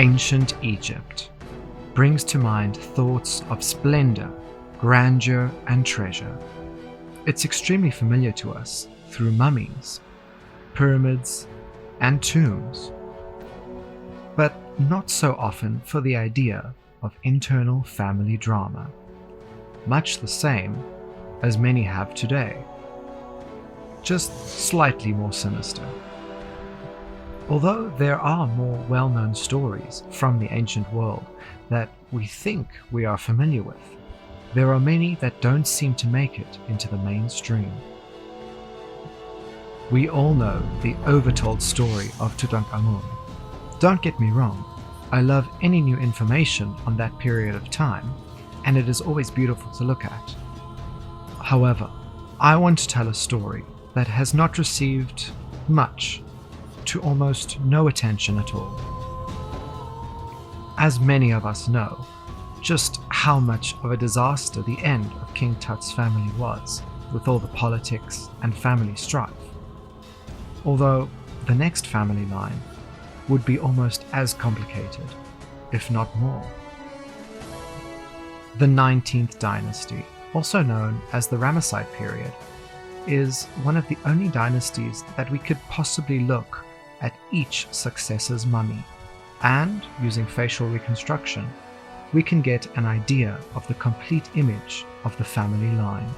Ancient Egypt brings to mind thoughts of splendor, grandeur, and treasure. It's extremely familiar to us through mummies, pyramids, and tombs, but not so often for the idea of internal family drama, much the same as many have today, just slightly more sinister. Although there are more well-known stories from the ancient world that we think we are familiar with, there are many that don't seem to make it into the mainstream. We all know the overtold story of Tutankhamun. Don't get me wrong, I love any new information on that period of time, and it is always beautiful to look at. However, I want to tell a story that has not received much to almost no attention at all. As many of us know, just how much of a disaster the end of King Tut's family was, with all the politics and family strife. Although the next family line would be almost as complicated, if not more. The 19th dynasty, also known as the Ramesside period, is one of the only dynasties that we could possibly look at each successor's mummy, and using facial reconstruction, we can get an idea of the complete image of the family line.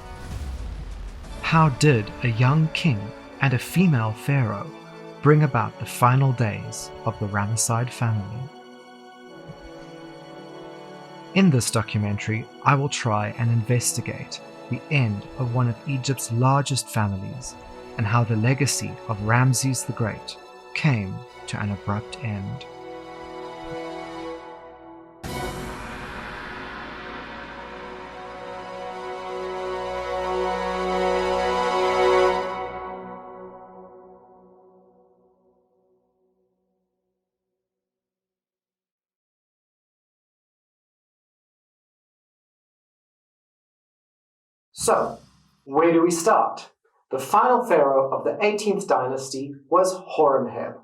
How did a young king and a female pharaoh bring about the final days of the Ramesside family? In this documentary, I will try and investigate the end of one of Egypt's largest families and how the legacy of Ramses the Great came to an abrupt end. So, where do we start? The final pharaoh of the 18th dynasty was Horemheb.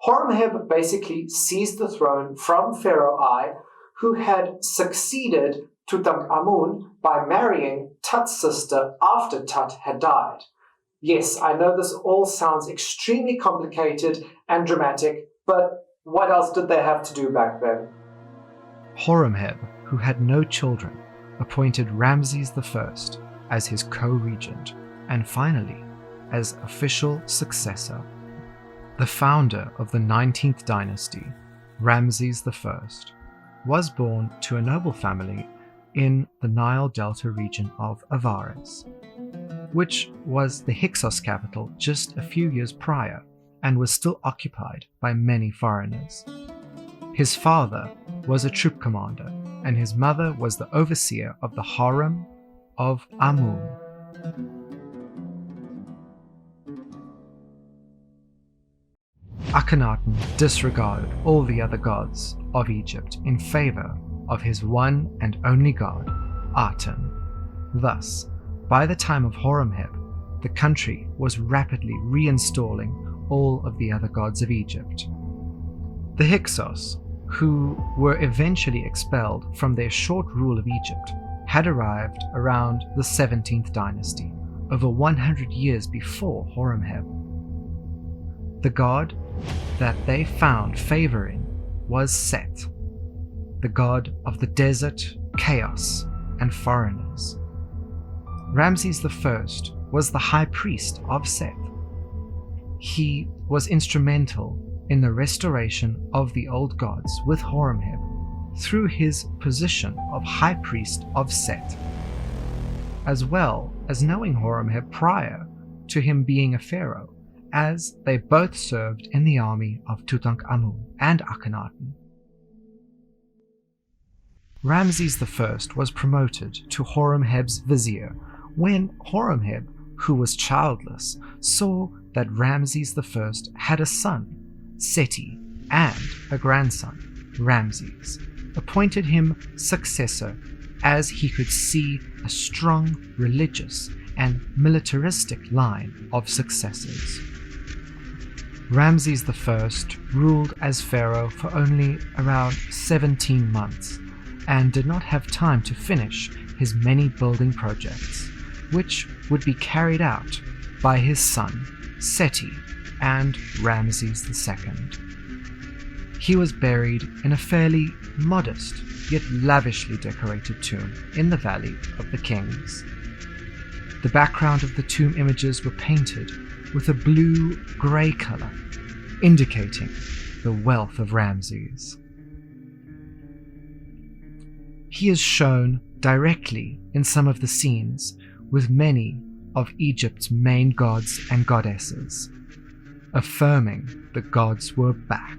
Horemheb basically seized the throne from Pharaoh I, who had succeeded Tutankhamun by marrying Tut's sister after Tut had died. Yes, I know this all sounds extremely complicated and dramatic, but what else did they have to do back then? Horemheb, who had no children, appointed Ramses I as his co-regent, and finally, as official successor. The founder of the 19th dynasty, Ramses I, was born to a noble family in the Nile Delta region of Avaris, which was the Hyksos capital just a few years prior and was still occupied by many foreigners. His father was a troop commander, and his mother was the overseer of the harem of Amun. Akhenaten disregarded all the other gods of Egypt in favor of his one and only god, Aten. Thus, by the time of Horemheb, the country was rapidly reinstalling all of the other gods of Egypt. The Hyksos, who were eventually expelled from their short rule of Egypt, had arrived around the 17th dynasty, over 100 years before Horemheb. The god that they found favor in was Set, the god of the desert, chaos, and foreigners. Ramses I was the high priest of Set. He was instrumental in the restoration of the old gods with Horemheb through his position of high priest of Set, as well as knowing Horemheb prior to him being a pharaoh, as they both served in the army of Tutankhamun and Akhenaten. Ramses I was promoted to Horemheb's vizier when Horemheb, who was childless, saw that Ramses I had a son, Seti, and a grandson, Ramses, appointed him successor as he could see a strong religious and militaristic line of successors. Ramses I ruled as pharaoh for only around 17 months and did not have time to finish his many building projects, which would be carried out by his son Seti and Ramses II. He was buried in a fairly modest yet lavishly decorated tomb in the Valley of the Kings. The background of the tomb images were painted with a blue-grey color, indicating the wealth of Ramses. He is shown directly in some of the scenes with many of Egypt's main gods and goddesses, affirming the gods were back.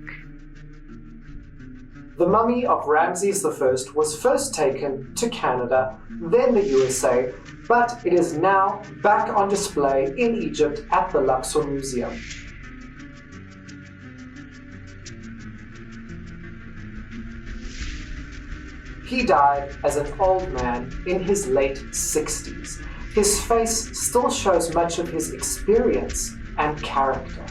The mummy of Ramses I was first taken to Canada, then the USA, but it is now back on display in Egypt at the Luxor Museum. He died as an old man in his late 60s. His face still shows much of his experience and character.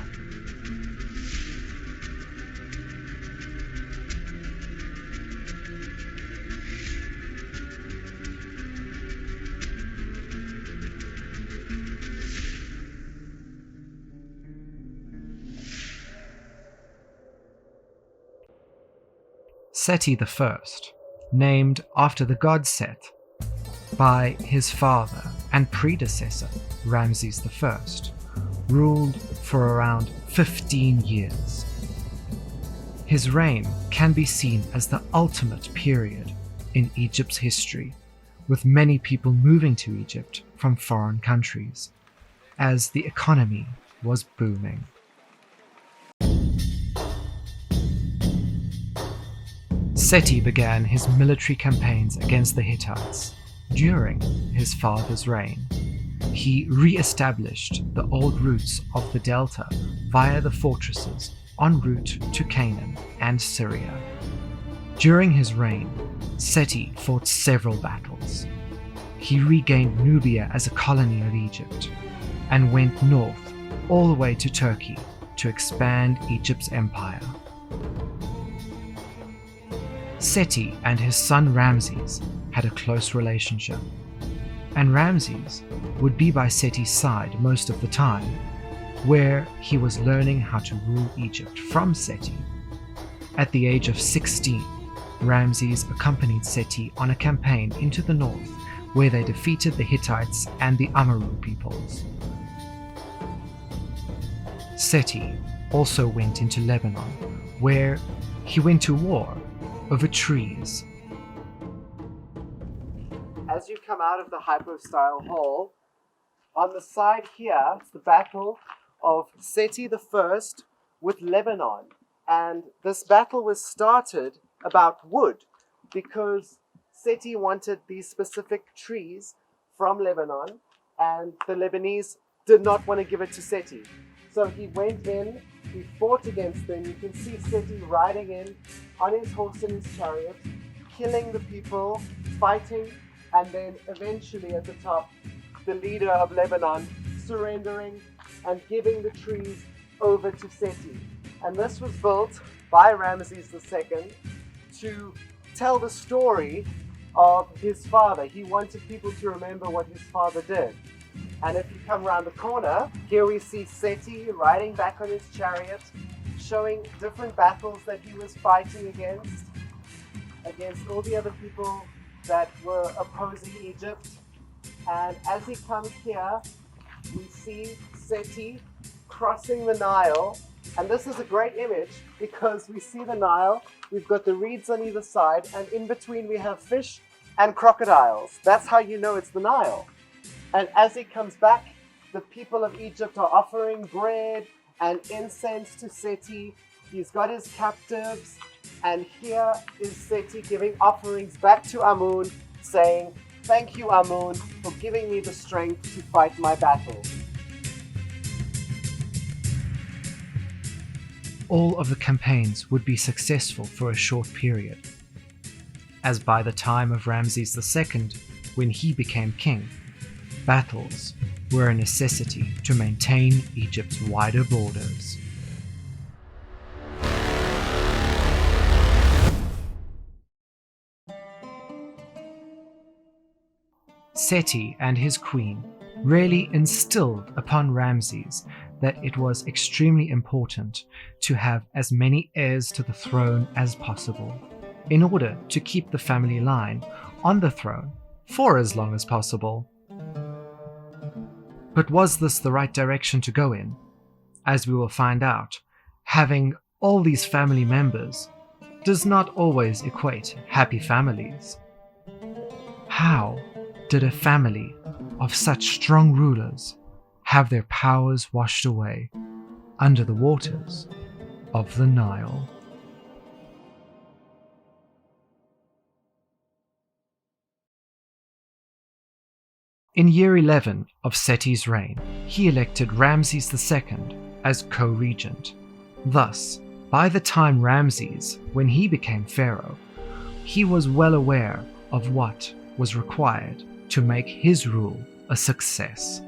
Seti I, named after the god Set by his father and predecessor Ramses I, ruled for around 15 years. His reign can be seen as the ultimate period in Egypt's history, with many people moving to Egypt from foreign countries, as the economy was booming. Seti began his military campaigns against the Hittites during his father's reign. He re-established the old routes of the delta via the fortresses en route to Canaan and Syria. During his reign, Seti fought several battles. He regained Nubia as a colony of Egypt and went north all the way to Turkey to expand Egypt's empire. Seti and his son Ramses had a close relationship, and Ramses would be by Seti's side most of the time, where he was learning how to rule Egypt from Seti. At the age of 16, Ramses accompanied Seti on a campaign into the north, where they defeated the Hittites and the Amurru peoples. Seti also went into Lebanon, where he went to war over trees. As you come out of the hypostyle hall, on the side here, it's the battle of Seti I with Lebanon. And this battle was started about wood because Seti wanted these specific trees from Lebanon, and the Lebanese did not want to give it to Seti. So he went in, he fought against them. You can see Seti riding in on his horse and his chariot, killing the people, fighting, and then eventually at the top, the leader of Lebanon surrendering and giving the trees over to Seti. And this was built by Ramses II to tell the story of his father. He wanted people to remember what his father did. And if you come around the corner, here we see Seti riding back on his chariot, showing different battles that he was fighting against all the other people that were opposing Egypt. And as he comes here, we see Seti crossing the Nile. And this is a great image because we see the Nile, we've got the reeds on either side, and in between we have fish and crocodiles. That's how you know it's the Nile. And as he comes back, the people of Egypt are offering bread and incense to Seti. He's got his captives, and here is Seti giving offerings back to Amun, saying, "Thank you, Amun, for giving me the strength to fight my battle." All of the campaigns would be successful for a short period, as by the time of Ramses II, when he became king, battles were a necessity to maintain Egypt's wider borders. Seti and his queen really instilled upon Ramses that it was extremely important to have as many heirs to the throne as possible in order to keep the family line on the throne for as long as possible. But was this the right direction to go in? As we will find out, having all these family members does not always equate happy families. How did a family of such strong rulers have their powers washed away under the waters of the Nile? In year 11 of Seti's reign, he elected Ramses II as co-regent. Thus, by the time Ramses, when he became pharaoh, he was well aware of what was required to make his rule a success.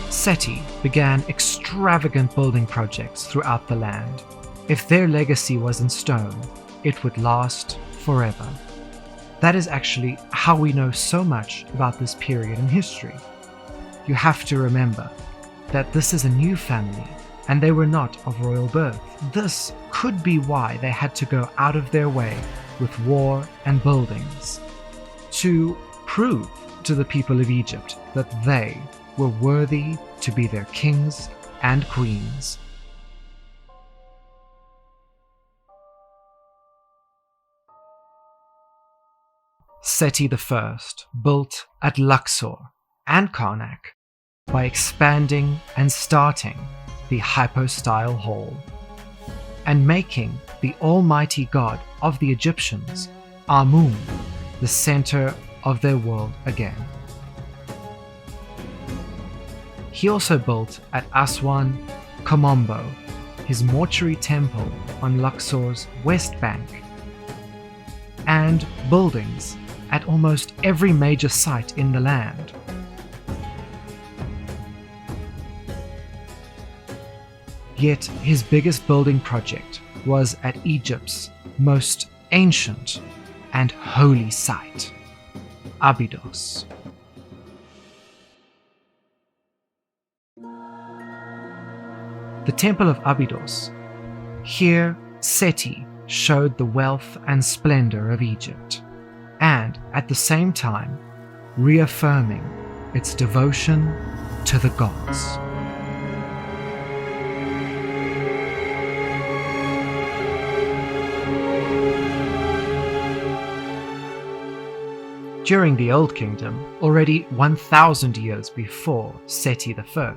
Seti began extravagant building projects throughout the land. If their legacy was in stone, it would last forever. That is actually how we know so much about this period in history. You have to remember that this is a new family and they were not of royal birth. This could be why they had to go out of their way with war and buildings to prove to the people of Egypt that they were worthy to be their kings and queens. Seti I built at Luxor and Karnak by expanding and starting the hypostyle hall and making the almighty god of the Egyptians, Amun, the center of their world again. He also built at Aswan, Komombo, his mortuary temple on Luxor's west bank, and buildings at almost every major site in the land. Yet his biggest building project was at Egypt's most ancient and holy site, Abydos. The Temple of Abydos. Here, Seti showed the wealth and splendor of Egypt, and at the same time, reaffirming its devotion to the gods. During the Old Kingdom, already 1,000 years before Seti I,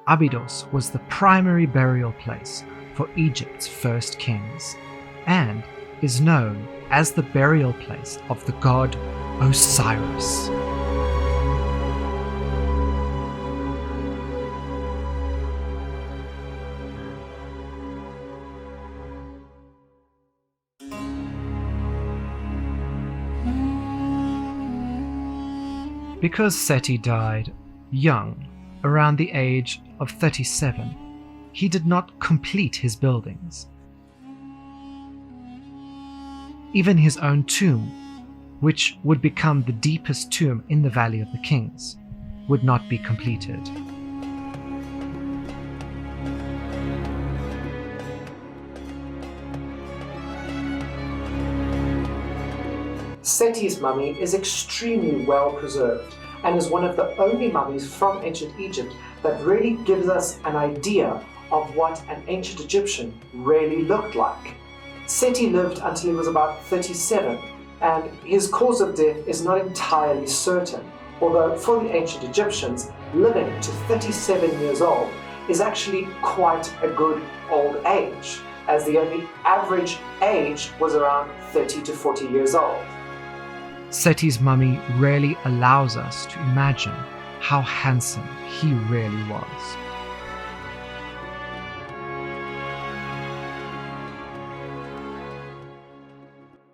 Abydos was the primary burial place for Egypt's first kings, and is known as the burial place of the god Osiris. Because Seti died young, around the age of 37, he did not complete his buildings. Even his own tomb, which would become the deepest tomb in the Valley of the Kings, would not be completed. Seti's mummy is extremely well preserved and is one of the only mummies from ancient Egypt that really gives us an idea of what an ancient Egyptian really looked like. Seti lived until he was about 37, and his cause of death is not entirely certain, although for the ancient Egyptians, living to 37 years old is actually quite a good old age, as the only average age was around 30 to 40 years old. Seti's mummy rarely allows us to imagine how handsome he really was.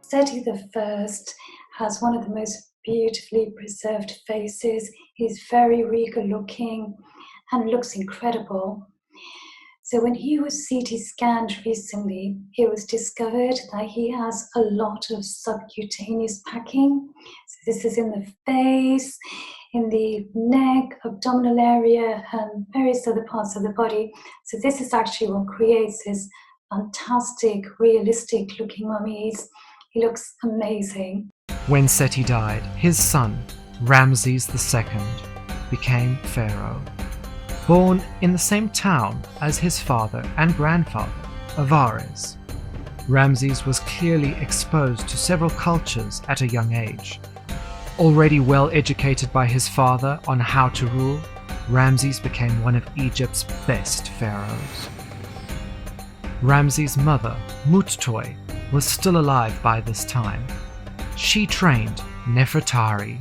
Seti I has one of the most beautifully preserved faces. He's very regal looking and looks incredible. So when he was CT scanned recently, it was discovered that he has a lot of subcutaneous packing. So this is in the face, in the neck, abdominal area, and various other parts of the body. So this is actually what creates his fantastic, realistic looking mummies. He looks amazing. When Seti died, his son, Ramses II, became pharaoh. Born in the same town as his father and grandfather, Avares, Ramses was clearly exposed to several cultures at a young age. Already well educated by his father on how to rule, Ramses became one of Egypt's best pharaohs. Ramses' mother, Muttoi, was still alive by this time. She trained Nefertari,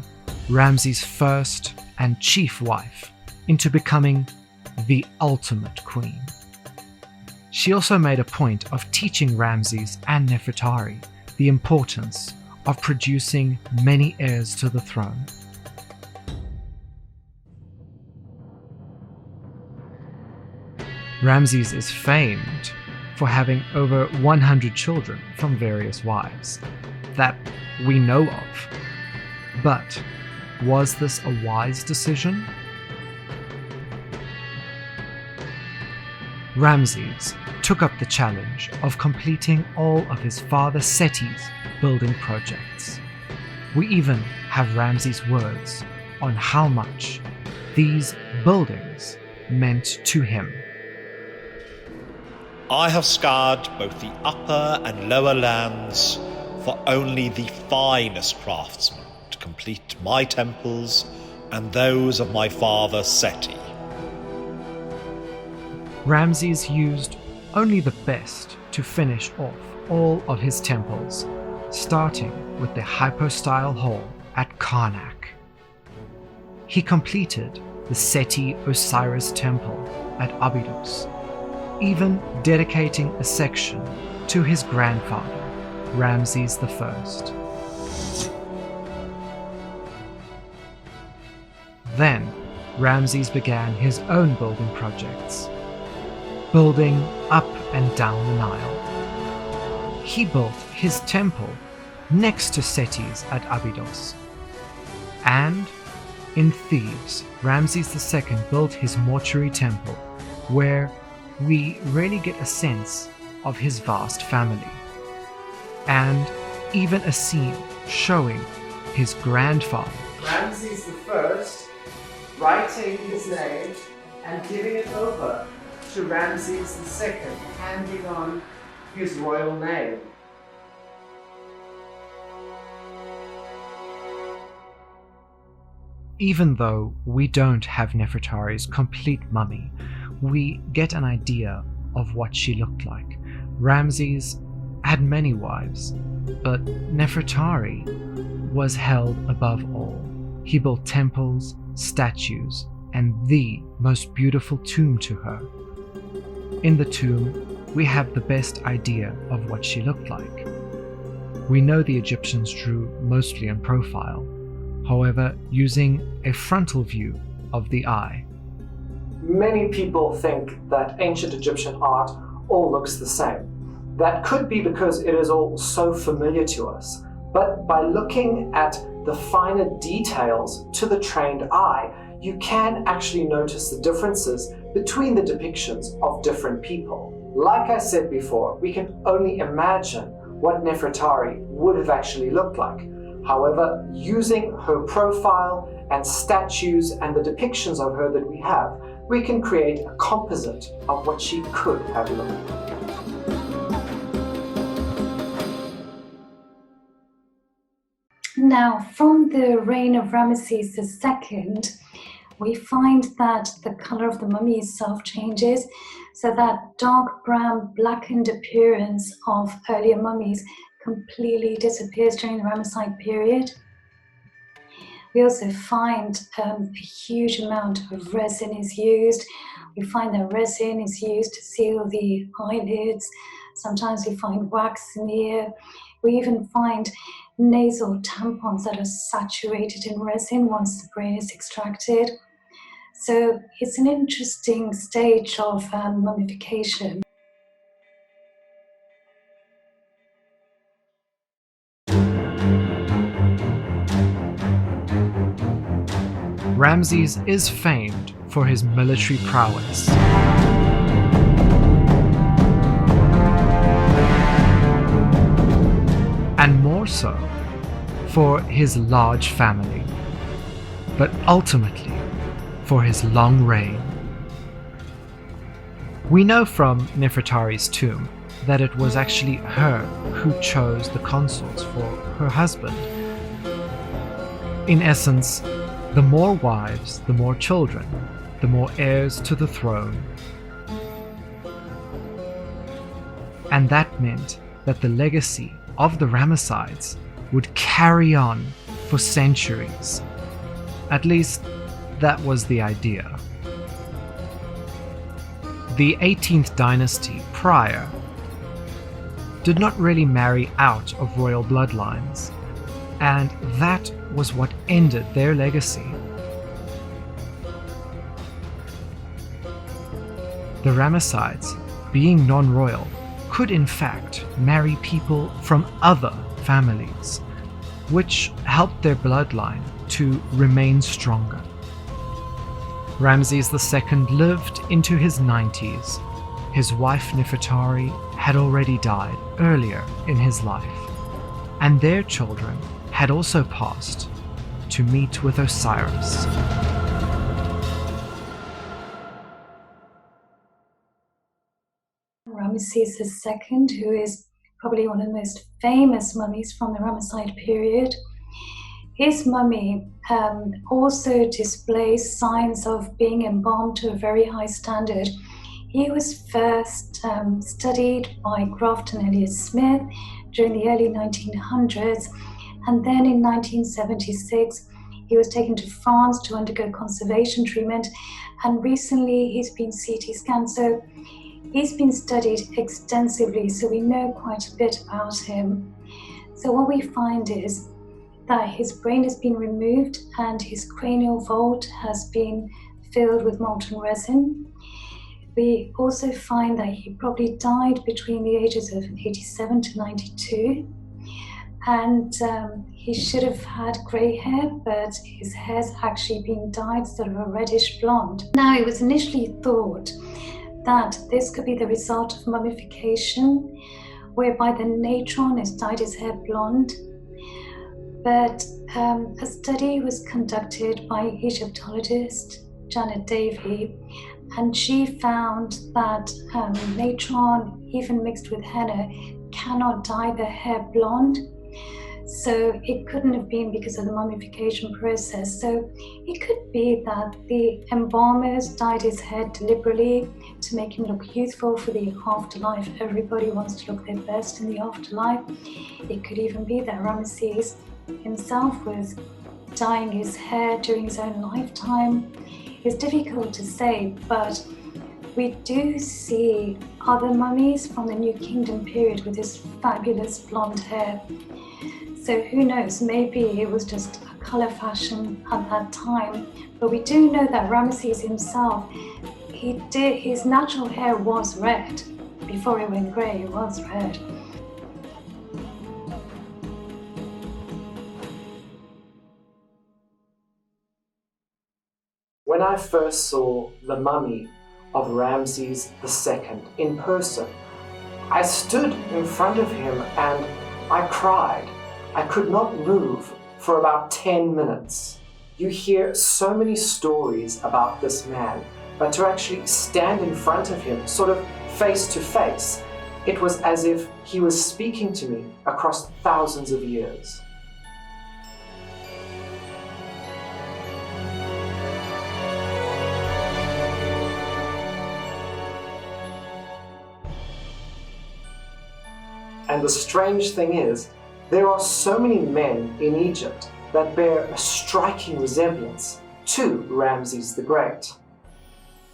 Ramses' first and chief wife, into becoming the ultimate queen. She also made a point of teaching Ramses and Nefertari the importance of producing many heirs to the throne. Ramses is famed for having over 100 children from various wives that we know of. But was this a wise decision? Ramses took up the challenge of completing all of his father Seti's building projects. We even have Ramses' words on how much these buildings meant to him. I have scoured both the upper and lower lands for only the finest craftsmen to complete my temples and those of my father Seti. Ramses used only the best to finish off all of his temples, starting with the hypostyle hall at Karnak. He completed the Seti Osiris temple at Abydos, even dedicating a section to his grandfather, Ramses I. Then, Ramses began his own building projects, building up and down the Nile. He built his temple next to Seti's at Abydos. And in Thebes, Ramses II built his mortuary temple, where we really get a sense of his vast family, and even a scene showing his grandfather, Ramses I, writing his name and giving it over to Ramses II, handing on his royal name. Even though we don't have Nefertari's complete mummy, we get an idea of what she looked like. Ramses had many wives, but Nefertari was held above all. He built temples, statues, and the most beautiful tomb to her. In the tomb, we have the best idea of what she looked like. We know the Egyptians drew mostly in profile, however, using a frontal view of the eye. Many people think that ancient Egyptian art all looks the same. That could be because it is all so familiar to us. But by looking at the finer details to the trained eye, you can actually notice the differences between the depictions of different people. Like I said before, we can only imagine what Nefertari would have actually looked like. However, using her profile and statues and the depictions of her that we have, we can create a composite of what she could have looked like. Now, from the reign of Ramesses II, we find that the color of the mummy itself changes, so that dark brown blackened appearance of earlier mummies completely disappears during the Ramesside period. We also find a huge amount of resin is used. We find that resin is used to seal the eyelids. Sometimes we find wax in the ear. We even find nasal tampons that are saturated in resin once the brain is extracted. So it's an interesting stage of mummification. Ramses is famed for his military prowess. And more so for his large family, but ultimately for his long reign. We know from Nefertari's tomb that it was actually her who chose the consorts for her husband. In essence, the more wives, the more children, the more heirs to the throne. And that meant that the legacy of the Ramessides would carry on for centuries. At least, that was the idea. The 18th dynasty prior did not really marry out of royal bloodlines, and that was what ended their legacy. The Ramessides, being non-royal, could in fact marry people from other families, which helped their bloodline to remain stronger. Ramses II lived into his 90s. His wife Nefertari had already died earlier in his life, and their children had also passed to meet with Osiris. Ramesses II, who is probably one of the most famous mummies from the Ramesside period, his mummy also displays signs of being embalmed to a very high standard. He was first studied by Grafton Elliott Smith during the early 1900s, and then in 1976 he was taken to France to undergo conservation treatment, and recently he's been CT scanned, so he's been studied extensively, so we know quite a bit about him. So what we find is that his brain has been removed and his cranial vault has been filled with molten resin. We also find that he probably died between the ages of 87 to 92. And he should have had grey hair, but his hair's actually been dyed sort of a reddish blonde. Now, it was initially thought that this could be the result of mummification, whereby the natron has dyed his hair blonde. But a study was conducted by Egyptologist Janet Davey, and she found that natron, even mixed with henna, cannot dye the hair blonde. So it couldn't have been because of the mummification process. So it could be that the embalmers dyed his hair deliberately to make him look youthful for the afterlife. Everybody wants to look their best in the afterlife. It could even be that Ramesses himself was dyeing his hair during his own lifetime. It's difficult to say, but we do see other mummies from the New Kingdom period with this fabulous blonde hair. So who knows, maybe it was just a colour fashion at that time. But we do know that Ramesses himself, his natural hair was red. Before it went grey, it was red. When I first saw the mummy of Ramses II in person, I stood in front of him and I cried. I could not move for about 10 minutes. You hear so many stories about this man, but to actually stand in front of him, sort of face to face, it was as if he was speaking to me across thousands of years. And the strange thing is, there are so many men in Egypt that bear a striking resemblance to Ramses the Great.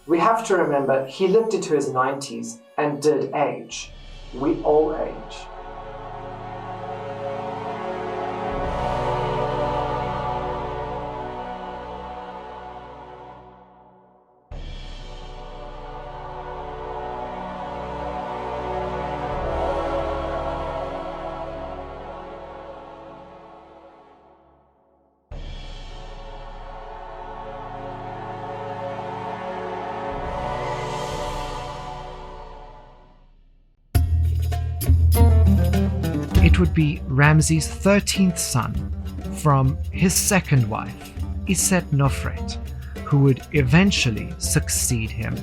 We have to remember he lived into his 90s and did age. We all age. it would be Ramses' 13th son from his second wife, Tawosret, who would eventually succeed him.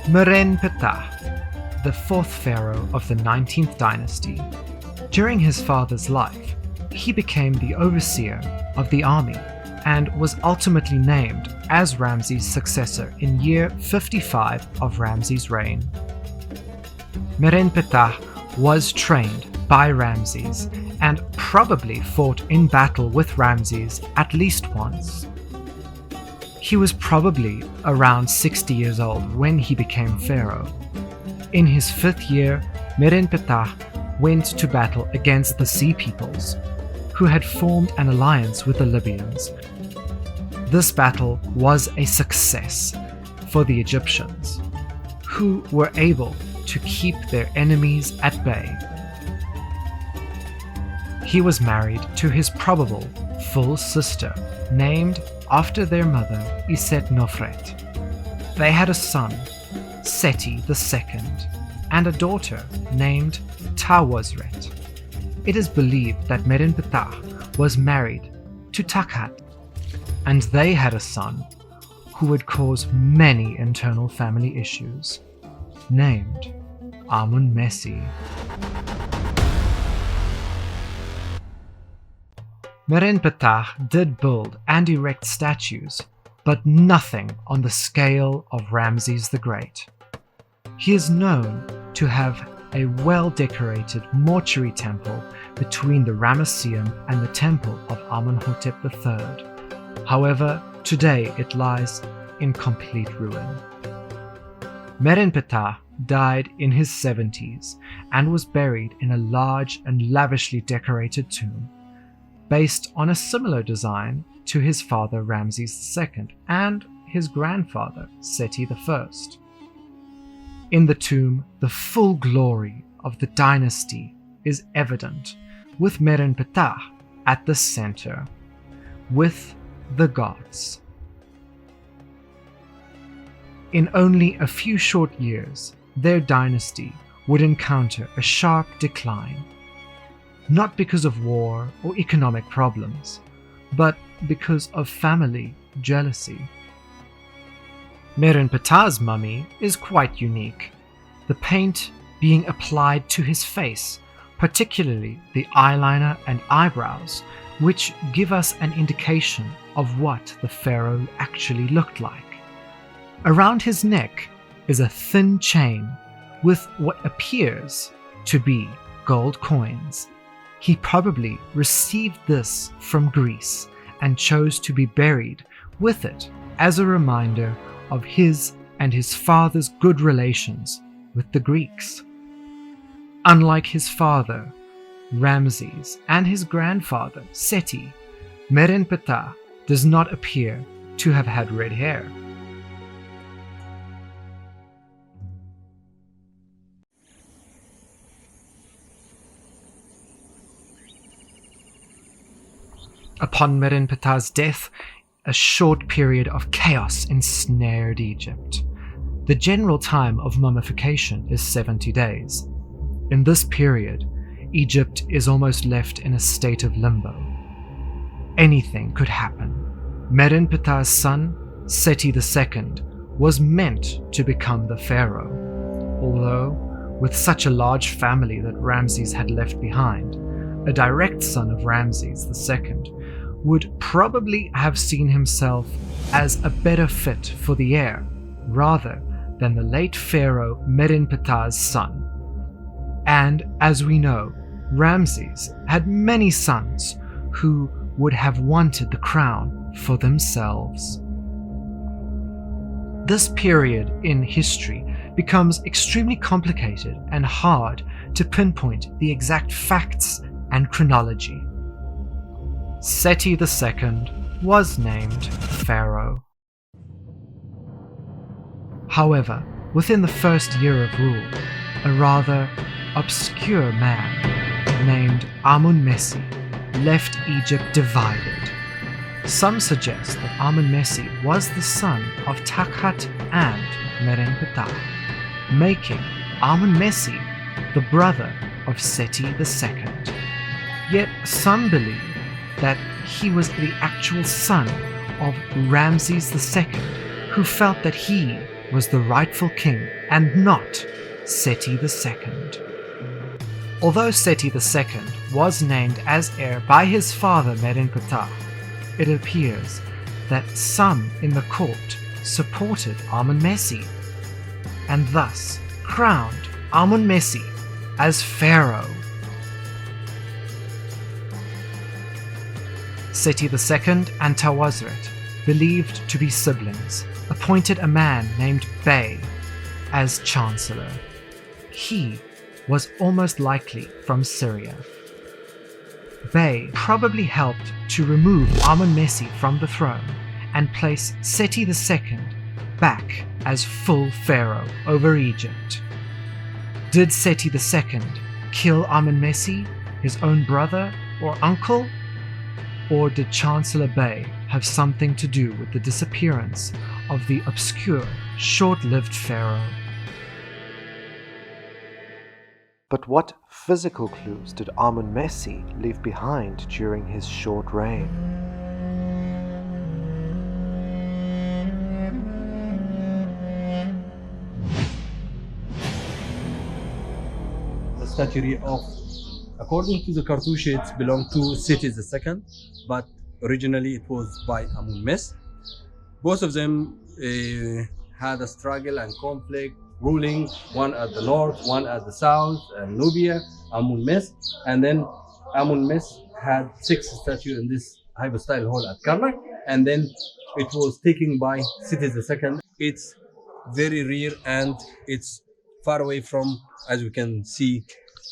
Merenptah, the fourth pharaoh of the 19th dynasty. During his father's life, he became the overseer of the army and was ultimately named as Ramses' successor in year 55 of Ramses' reign. Merenptah was trained by Ramses and probably fought in battle with Ramses at least once. He was probably around 60 years old when he became pharaoh. In his 5th year, Merenptah went to battle against the Sea Peoples, who had formed an alliance with the Libyans. This battle was a success for the Egyptians, who were able to keep their enemies at bay. He was married to his probable full sister, named after their mother, Nofret. They had a son, Seti II, and a daughter named Tawosret. It is believed that Merenptah was married to Takhat, and they had a son who would cause many internal family issues, named Ramesses. Merenptah did build and erect statues, but nothing on the scale of Ramses the Great. He is known to have a well-decorated mortuary temple between the Ramesseum and the temple of Amenhotep III. However, today it lies in complete ruin. Merenptah died in his 70s and was buried in a large and lavishly decorated tomb, based on a similar design to his father Ramses II and his grandfather Seti I. In the tomb, the full glory of the dynasty is evident, with Merenptah at the center, with the gods. In only a few short years, their dynasty would encounter a sharp decline, not because of war or economic problems, but because of family jealousy. Merenptah's mummy is quite unique, the paint being applied to his face, particularly the eyeliner and eyebrows, which give us an indication of what the pharaoh actually looked like. Around his neck is a thin chain with what appears to be gold coins. He probably received this from Greece and chose to be buried with it as a reminder of his and his father's good relations with the Greeks. Unlike his father, Ramses, and his grandfather, Seti, Merenptah does not appear to have had red hair. Upon Merenptah's death, a short period of chaos ensnared Egypt. The general time of mummification is 70 days. In this period, Egypt is almost left in a state of limbo. Anything could happen. Merenptah's son, Seti II, was meant to become the pharaoh, although, with such a large family that Ramses had left behind, a direct son of Ramses II would probably have seen himself as a better fit for the heir rather than the late pharaoh Merenptah's son. And as we know, Ramses had many sons who would have wanted the crown for themselves. This period in history becomes extremely complicated and hard to pinpoint the exact facts and chronology. Seti II was named pharaoh. However, within the first year of rule, a rather obscure man named Ramesses left Egypt divided. Some suggest that Ramesses was the son of Takhat and Merenptah, making Ramesses the brother of Seti II. Yet some believe that he was the actual son of Ramses II, who felt that he was the rightful king and not Seti II. Although Seti II was named as heir by his father Merenptah, it appears that some in the court supported Amenmesse and thus crowned Amenmesse as pharaoh. Seti II and Tawosret, believed to be siblings, appointed a man named Bey as chancellor. He was almost likely from Syria. Bey probably helped to remove Amenmesse from the throne and place Seti II back as full pharaoh over Egypt. Did Seti II kill Amenmesse, his own brother or uncle? Or did Chancellor Bey have something to do with the disappearance of the obscure, short-lived pharaoh? But what physical clues did Amenmesse leave behind during his short reign? The statue of, according to the cartouche, it belonged to Seti II, but originally it was by Amenmesse. Both of them had a struggle and conflict, ruling, one at the north, one at the south, and Nubia, Amenmesse. And then Amenmesse had 6 statues in this hypostyle hall at Karnak, and then it was taken by Seti II. It's very rare and it's far away from, as we can see,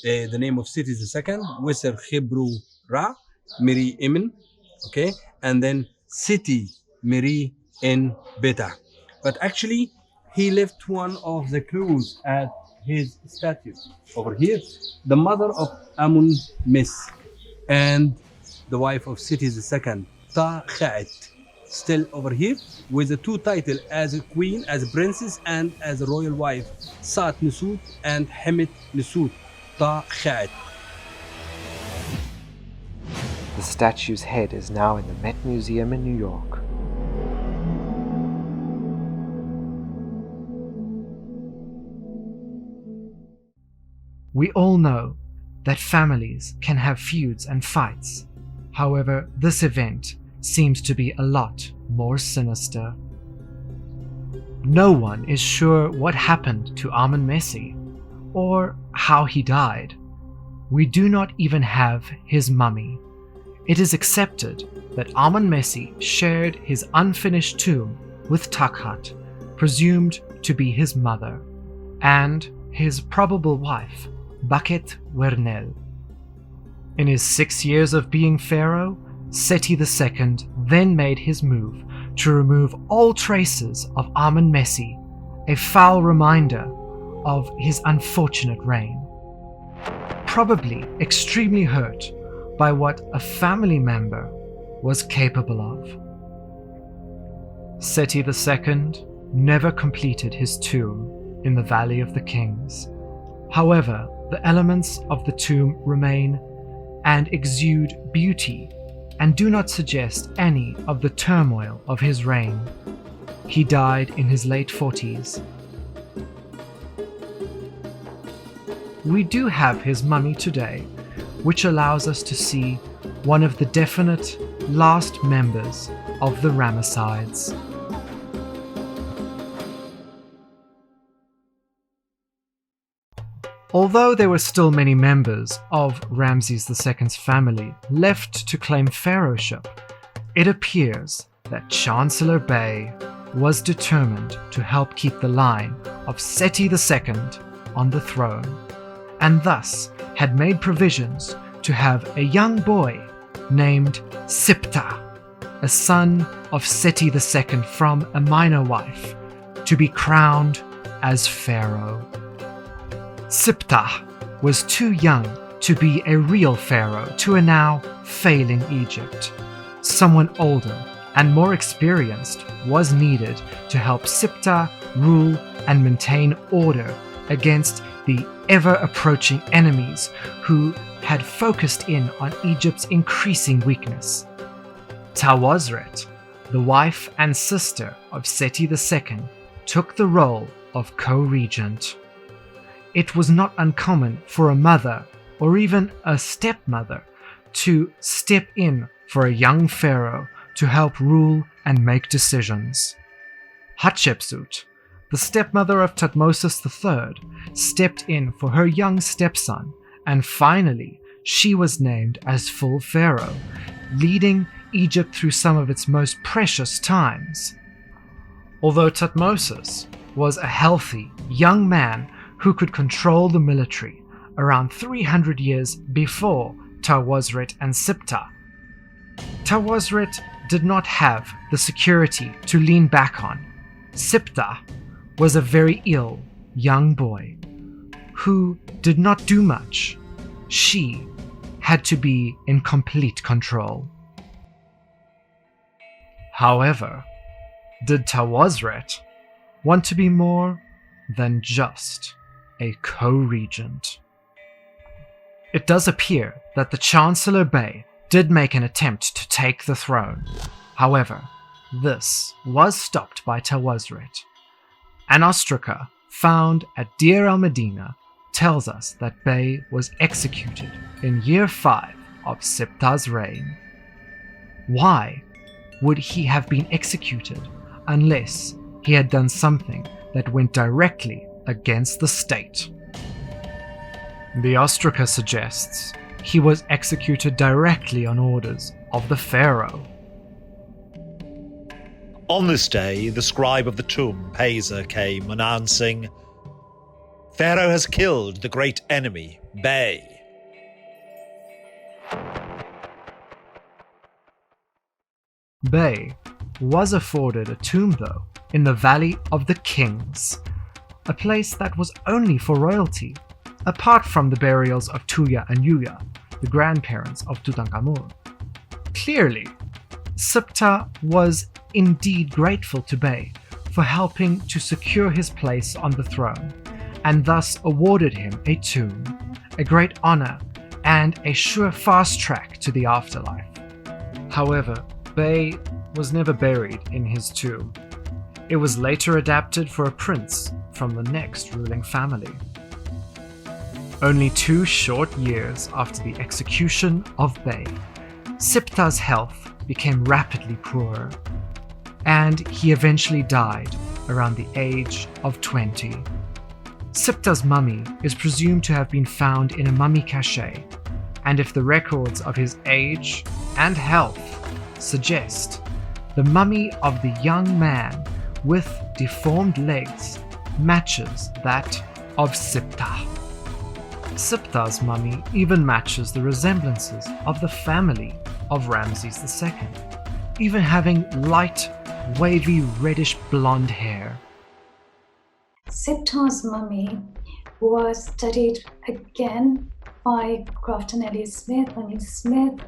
the name of Seti II, Wisser Hebrew Ra, Miri Imen, okay, and then Seti Miri in Beta. But actually, he left one of the clues at his statue over here. The mother of Amenmesse and the wife of Seti II, Tawosret, still over here with the 2 titles as a queen, as a princess, and as a royal wife, Saat Nusut and Hemet Nusut, Tawosret. The statue's head is now in the Met Museum in New York. We all know that families can have feuds and fights. However, this event seems to be a lot more sinister. No one is sure what happened to Amenmesse or how he died. We do not even have his mummy. It is accepted that Amenmesse shared his unfinished tomb with Takhat, presumed to be his mother, and his probable wife, Bakhet Wernel. In his 6 years of being pharaoh, Seti II then made his move to remove all traces of Amenmesse, a foul reminder of his unfortunate reign. Probably extremely hurt by what a family member was capable of. Seti II never completed his tomb in the Valley of the Kings. However, the elements of the tomb remain and exude beauty and do not suggest any of the turmoil of his reign. He died in his late 40s. We do have his mummy today, which allows us to see one of the definite last members of the Ramessides. Although there were still many members of Ramses II's family left to claim pharaohship, it appears that Chancellor Bey was determined to help keep the line of Seti II on the throne, and thus had made provisions to have a young boy named Siptah, a son of Seti II from a minor wife, to be crowned as pharaoh. Siptah was too young to be a real pharaoh to a now failing Egypt. Someone older and more experienced was needed to help Siptah rule and maintain order against the ever-approaching enemies who had focused in on Egypt's increasing weakness. Tawosret, the wife and sister of Seti II, took the role of co-regent. It was not uncommon for a mother or even a stepmother to step in for a young pharaoh to help rule and make decisions. Hatshepsut, the stepmother of Thutmose III, stepped in for her young stepson, and finally she was named as full pharaoh, leading Egypt through some of its most precious times. Although Thutmose was a healthy, young man who could control the military around 300 years before Tawosret and Siptah, Tawosret did not have the security to lean back on. Siptah was a very ill young boy who did not do much. She had to be in complete control. However, did Tawosret want to be more than just a co-regent? It does appear that the Chancellor Bey did make an attempt to take the throne. However, this was stopped by Tawosret. An ostraca found at Deir el-Medina tells us that Bey was executed in year 5 of Siptah's reign. Why would he have been executed unless he had done something that went directly against the state? The ostraca suggests he was executed directly on orders of the pharaoh. On this day, the scribe of the tomb, Pesa, came announcing, "Pharaoh has killed the great enemy, Bey." Bey was afforded a tomb, though, in the Valley of the Kings, a place that was only for royalty, apart from the burials of Tuya and Yuya, the grandparents of Tutankhamun. Clearly, Siptah was indeed grateful to Bey for helping to secure his place on the throne, and thus awarded him a tomb, a great honor and a sure fast track to the afterlife. However, Bey was never buried in his tomb. It was later adapted for a prince from the next ruling family. Only 2 short years after the execution of Bey, Siptah's health became rapidly poorer, and he eventually died around the age of 20. Siptah's mummy is presumed to have been found in a mummy cache, and if the records of his age and health suggest, the mummy of the young man with deformed legs matches that of Siptah. Siptah's mummy even matches the resemblances of the family of Ramses II, even having light, wavy reddish blonde hair. Siptah's mummy was studied again by Grafton Elliot Smith. Smith,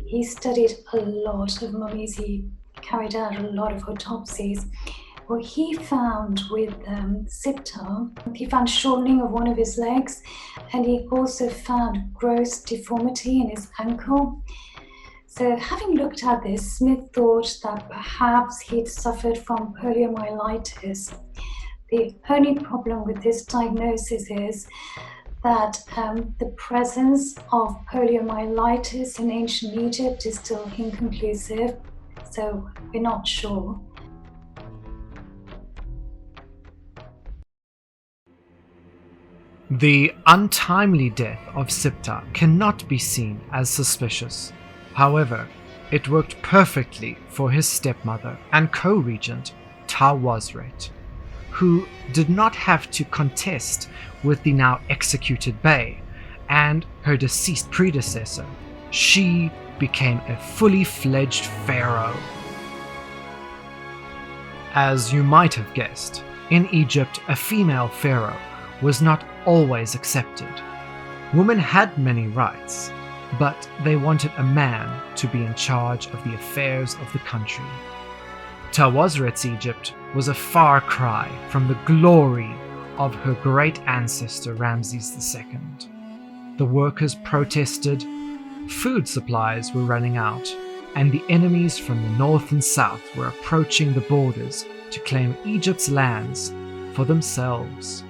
he studied a lot of mummies. He carried out a lot of autopsies. What he found with Siptah, he found shortening of one of his legs, and he also found gross deformity in his ankle. So having looked at this, Smith thought that perhaps he'd suffered from poliomyelitis. The only problem with this diagnosis is that the presence of poliomyelitis in ancient Egypt is still inconclusive, so we're not sure. The untimely death of Siptah cannot be seen as suspicious. However, it worked perfectly for his stepmother and co-regent, Tawosret, who did not have to contest with the now executed Bey and her deceased predecessor. She became a fully fledged pharaoh. As you might have guessed, in Egypt, a female pharaoh was not always accepted. Women had many rights, but they wanted a man to be in charge of the affairs of the country. Tawosret's Egypt was a far cry from the glory of her great ancestor Ramses II. The workers protested, food supplies were running out, and the enemies from the north and south were approaching the borders to claim Egypt's lands for themselves.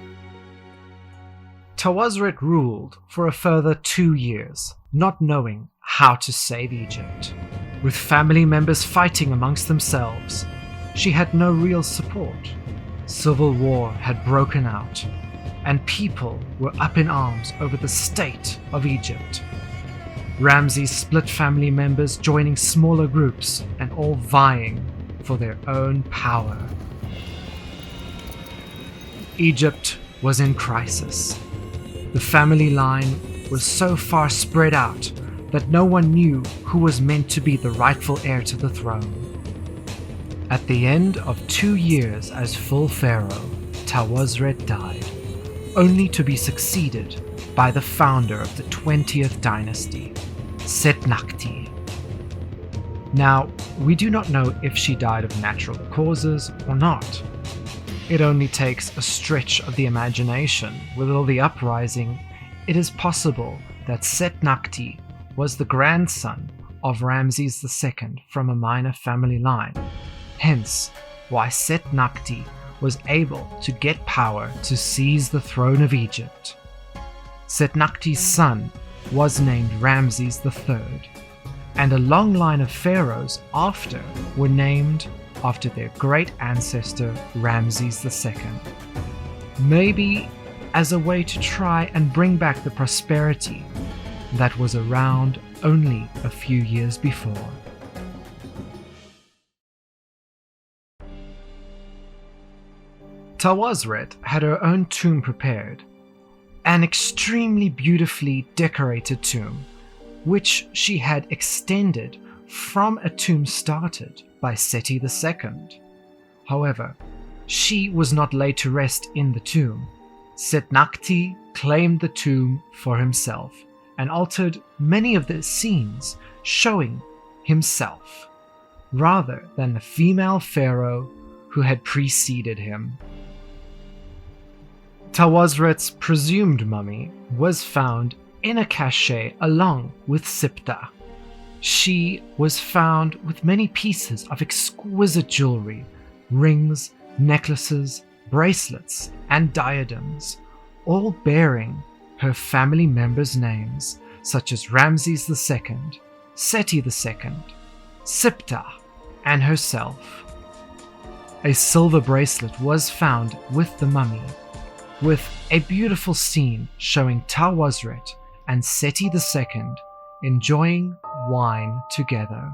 Tawosret ruled for a further 2 years, not knowing how to save Egypt. With family members fighting amongst themselves, she had no real support. Civil war had broken out, and people were up in arms over the state of Egypt. Ramses split family members, joining smaller groups and all vying for their own power. Egypt was in crisis. The family line was so far spread out that no one knew who was meant to be the rightful heir to the throne. At the end of 2 years as full pharaoh, Tawosret died, only to be succeeded by the founder of the 20th dynasty, Seti. Now, we do not know if she died of natural causes or not. It only takes a stretch of the imagination. With all the uprising, it is possible that Seti was the grandson of Ramses II from a minor family line, hence why Seti was able to get power to seize the throne of Egypt. Seti's son was named Ramses III, and a long line of pharaohs after were named after their great ancestor Ramses II. Maybe as a way to try and bring back the prosperity that was around only a few years before. Tawosret had her own tomb prepared, an extremely beautifully decorated tomb, which she had extended from a tomb started by Seti II. However, she was not laid to rest in the tomb. Seti claimed the tomb for himself and altered many of the scenes showing himself, rather than the female pharaoh who had preceded him. Tawosret's presumed mummy was found in a cache along with Siptah. She was found with many pieces of exquisite jewelry, rings, necklaces, bracelets, and diadems, all bearing her family members' names, such as Ramses II, Seti II, Siptah, and herself. A silver bracelet was found with the mummy, with a beautiful scene showing Tawosret and Seti II enjoying wine together.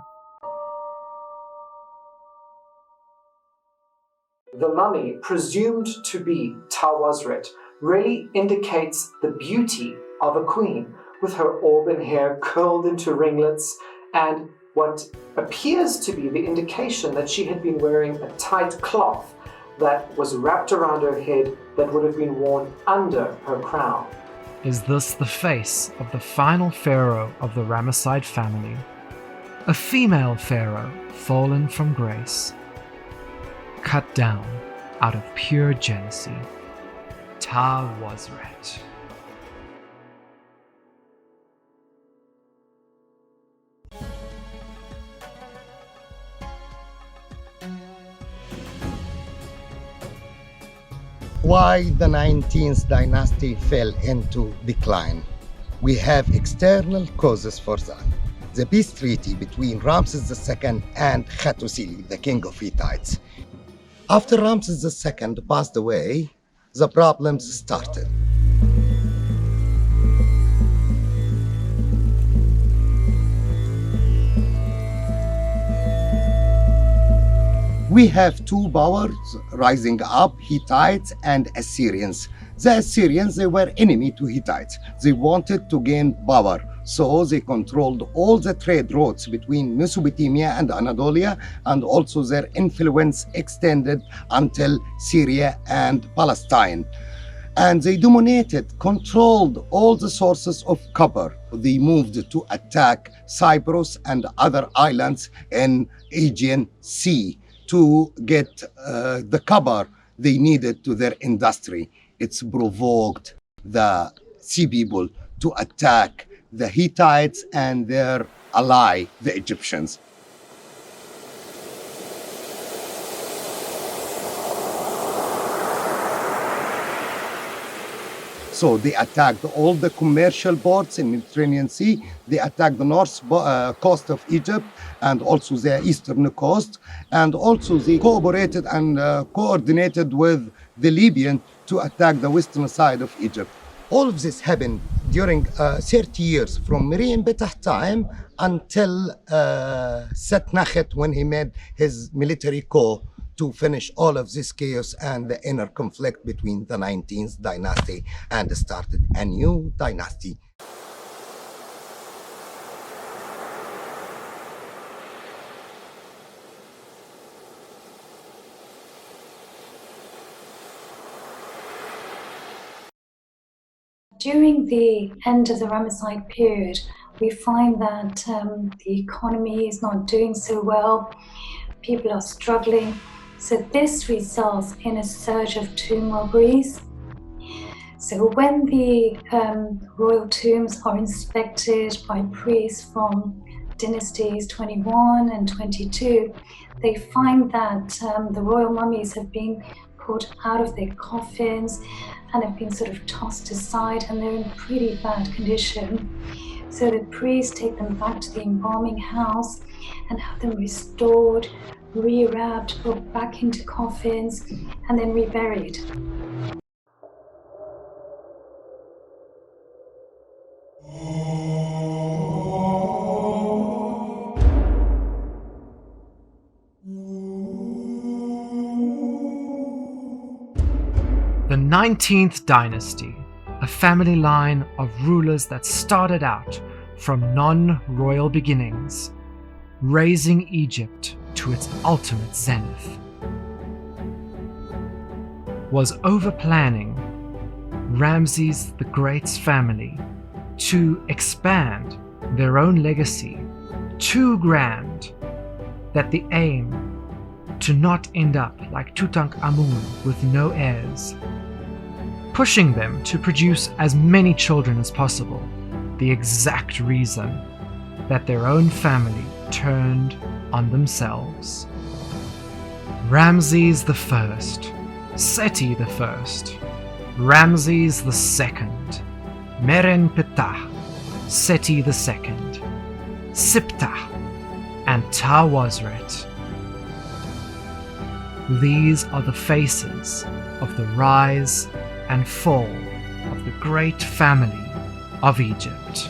The mummy, presumed to be Tawosret, really indicates the beauty of a queen, with her auburn hair curled into ringlets and what appears to be the indication that she had been wearing a tight cloth that was wrapped around her head that would have been worn under her crown. Is this the face of the final pharaoh of the Ramesside family? A female pharaoh fallen from grace, cut down out of pure jealousy. Tawosret. Why the 19th dynasty fell into decline? We have external causes for that. The peace treaty between Ramses II and Hattusili, the king of Hittites. After Ramses II passed away, the problems started. We have two powers rising up, Hittites and Assyrians. The Assyrians, they were enemy to Hittites. They wanted to gain power, so they controlled all the trade routes between Mesopotamia and Anatolia, and also their influence extended until Syria and Palestine. And they dominated, controlled all the sources of copper. They moved to attack Cyprus and other islands in Aegean Sea to get the copper they needed to their industry. It's provoked the sea people to attack the Hittites and their ally, the Egyptians. So they attacked all the commercial ports in the Mediterranean Sea. They attacked the north coast of Egypt and also the eastern coast. And also they cooperated and coordinated with the Libyan to attack the western side of Egypt. All of this happened during 30 years from Merenptah time until Seti when he made his military coup to finish all of this chaos and the inner conflict between the 19th dynasty and started a new dynasty. During the end of the Ramesside period, we find that the economy is not doing so well. People are struggling. So this results in a surge of tomb robberies. So when the royal tombs are inspected by priests from dynasties 21 and 22, they find that the royal mummies have been pulled out of their coffins and have been sort of tossed aside, and they're in pretty bad condition. So the priests take them back to the embalming house and have them restored, rewrapped, put back into coffins, and then reburied. The 19th dynasty, a family line of rulers that started out from non-royal beginnings, raising Egypt to its ultimate zenith, was over-planning Ramses the Great's family to expand their own legacy too grand that the aim to not end up like Tutankhamun with no heirs, pushing them to produce as many children as possible, the exact reason that their own family turned on themselves. Ramses I, Seti I, Ramses II, Merenptah, Seti II, Siptah, and Tawosret. These are the faces of the rise and fall of the great family of Egypt.